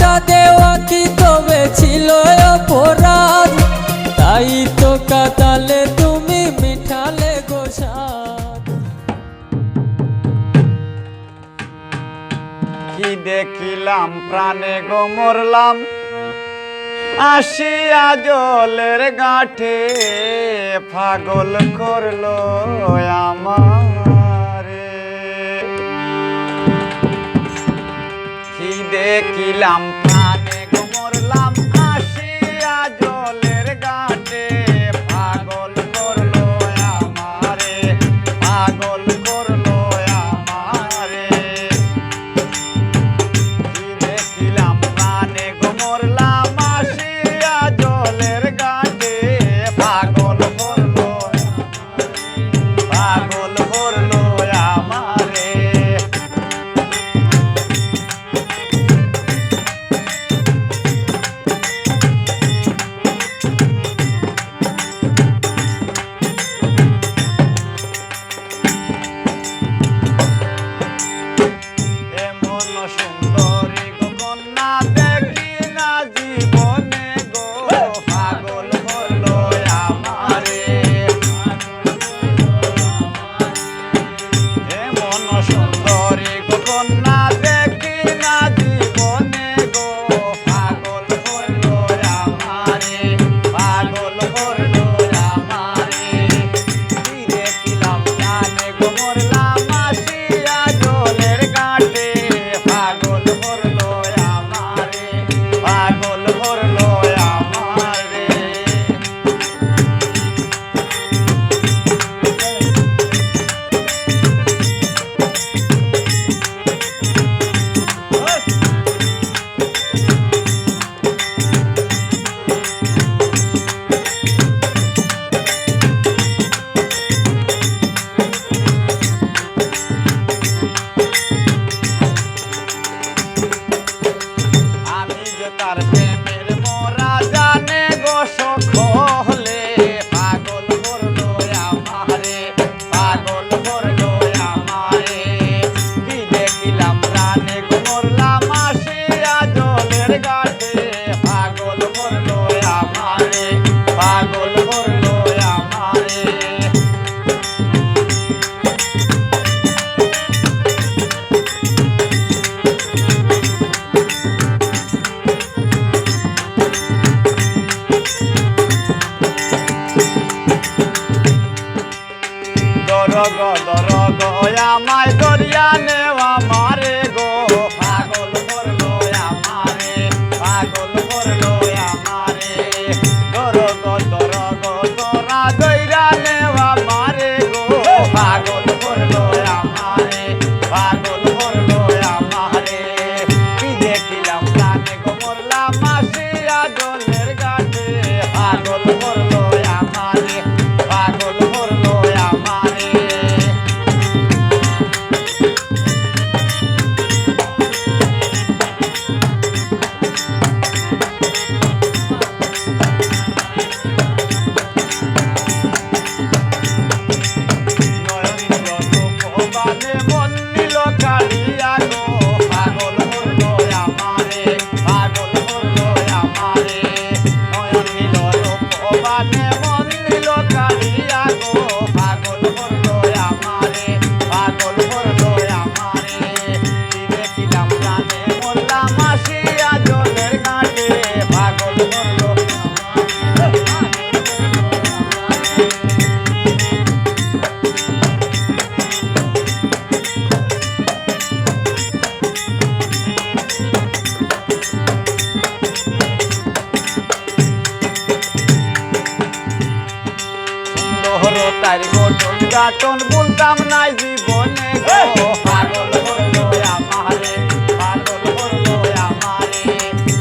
ভালোবাসা দেওয়া কি তবে ছিল অপরাধ? তাই তো কাঁদালে তুমি মিঠালে গোসাদ। কি দেখিলাম প্রাণে গো মরলাম আসিয়া জলের গাঁঠে, পাগল করলো আমারে। কি দেখিলাম প্রাণে গো মরলাম আসিয়া জলের গাঁঠে, পাগল করলো আমারে, পাগল করলো আমারে। কি দেখিলাম প্রাণে গো মরলাম আসিয়া জলের গাঁঠে, পাগল করলো পাগল করলো আমারে। তার প্রেমের মোরা জানে গো সখ হলে, পাগল করলো আমারে, পাগল করলো আমারে। কি দেখিলাম প্রাণে গো মরলাম আসিয়া জলের গাঁঠে, পাগল করলো আমারে, পাগল করলো আমারে। দরগ দরগ আমায় দরিয়া নেওয়া মারে গো, পাগল করলো আমারে, পাগল করলো আমারে। দরগ দরগ তোরা দইরা নেওয়া মারে গো, পাগল করলো আমারে, পাগল করলো আমারে। কি দেখিলাম প্রাণে গো মরলাম আসিয়া জলের গাঁঠে, পাগল করলো আমারে, পাগল করলো আমারে। তার গঠন গাঠন বলতাম নাই জীবনে গো, পাগল করলো আমারে, পাগল করলো আমারে।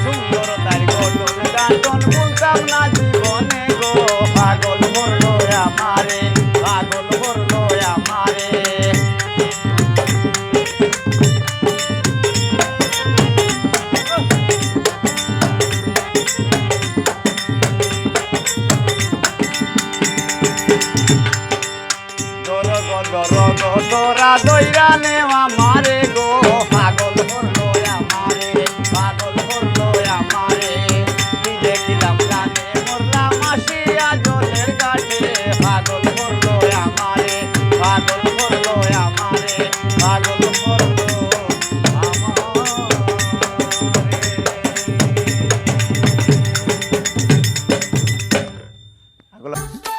সুন্দর তার গঠন গাঠন বলতাম না জীবনে গো, পাগল করলো আমারে, পাগল করলো আমারে। তোরা দইরা নেওয়া মারে গো, পাগল করলো আমারে, পাগল করলো গোলাপ